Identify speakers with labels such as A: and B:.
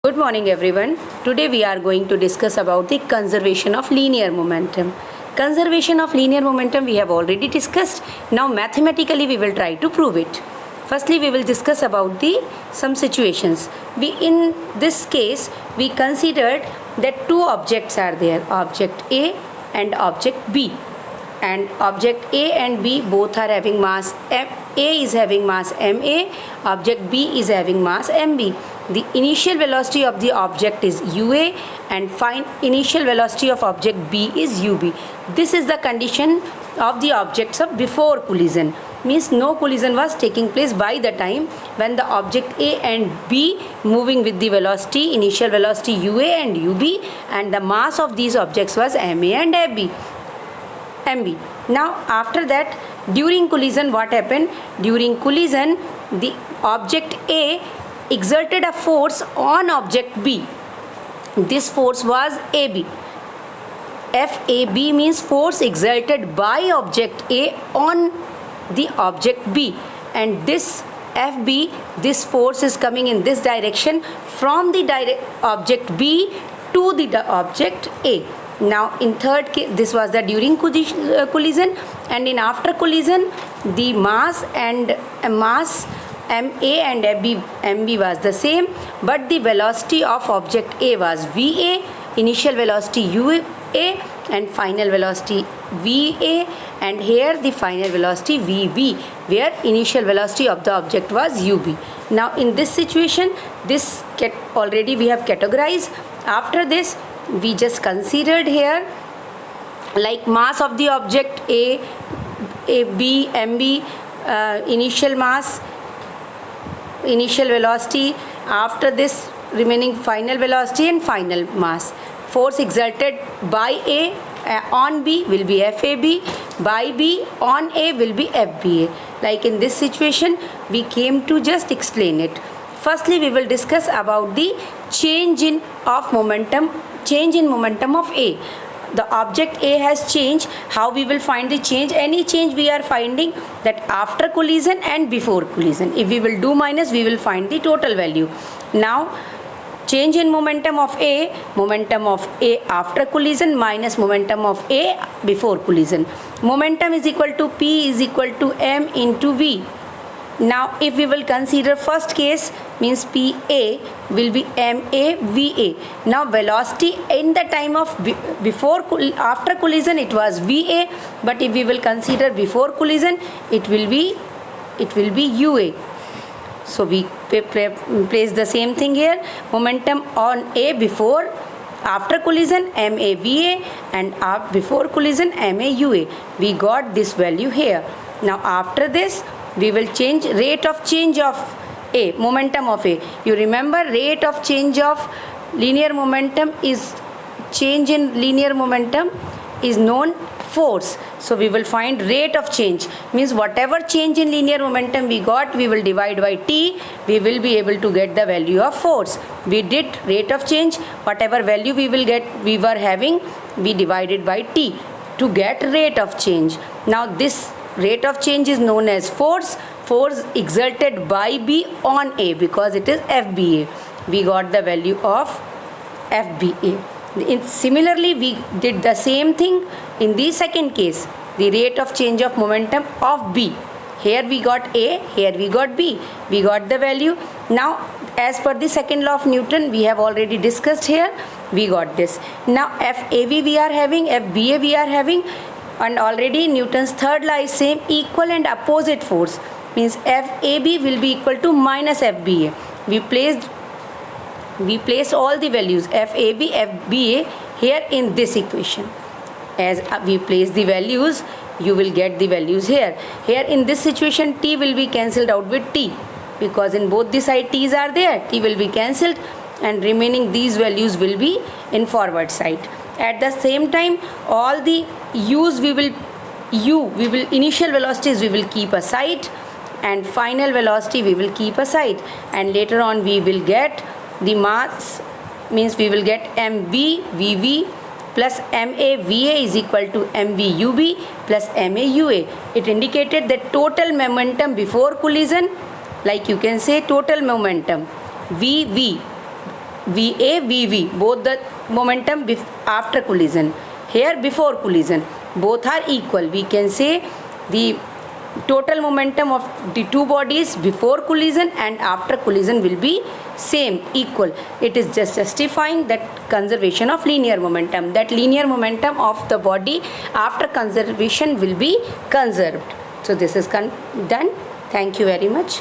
A: Good morning everyone. Today we are going to discuss about the conservation of linear momentum. Conservation of linear momentum we have already discussed. Now mathematically we will try to prove it. Firstly we will discuss about the some situations. In this case we considered that two objects are there, object A and object B. And object A and B both are having mass A is having mass ma, object B is having mass mb. The initial velocity of the object is ua and initial velocity of object B is ub. This is the condition of the objects of before collision, means no collision was taking place by the time when the object A and B moving with the velocity, initial velocity ua and ub, and the mass of these objects was ma and mb. Now after that, during collision what happened? During collision the object A exerted a force on object B. This force was AB. FAB means force exerted by object A on the object B, and this FB, this force is coming in this direction from the object B to the object A. Now in third case, this was the during collision, and in after collision the mass ma and mb was the same, but the velocity of object A was va, initial velocity ua and final velocity va, and here the final velocity vb, where initial velocity of the object was ub. Now in this situation, this already we have categorized. After this we just considered here like mass of the object A, B, MB, initial mass, initial velocity, after this remaining final velocity and final mass. Force exerted by A on B will be FAB, by B on A will be FBA. Like in this situation we came to just explain it. Firstly we will discuss about the change in momentum of A. The object A has changed. How we will find the change? Any change we are finding that after collision and before collision. If we will do minus, we will find the total value. Now change in momentum of A after collision minus momentum of A before collision. Momentum is equal to P is equal to M into V. Now if we will consider first case, means PA will be MA VA. Now velocity in the time of after collision it was VA, but if we will consider before collision it will be UA. So we place the same thing here. Momentum on A before after collision MA VA, and before collision MA UA. We got this value here. Now after this we will change rate of change of A, momentum of A. You remember rate of change of linear momentum is change in linear momentum is known force. So we will find rate of change, means whatever change in linear momentum we got, we will divide by T, we will be able to get the value of force. We did rate of change, whatever value we were having, we divided by T to get rate of change. Now this rate of change is known as force exerted by B on A, because it is FBA. We got the value of FBA. Similarly, we did the same thing in the second case, the rate of change of momentum of B. Here we got A, here we got B. We got the value. Now, as per the second law of Newton, we have already discussed here, we got this. Now, FAB we are having, FBA we are having, and already Newton's third law is same, equal and opposite force, means FAB will be equal to minus FBA. We placed all the values FAB, FBA here in this equation. As we place the values, you will get the values here. Here in this situation T will be cancelled out with T, because in both the side T's are there, T will be cancelled and remaining these values will be in forward side. At the same time, all the initial velocities we will keep aside, and final velocity we will keep aside, and later on we will get the mass, means we will get MV VV plus MA VA is equal to MV UB plus MA UA. It indicated that total momentum before collision, like you can say total momentum VV VA, VV, both the momentum after collision. Here before collision, both are equal. We can say the total momentum of the two bodies before collision and after collision will be same, equal. It is just justifying that conservation of linear momentum. That linear momentum of the body after conservation will be conserved. So this is done. Thank you very much.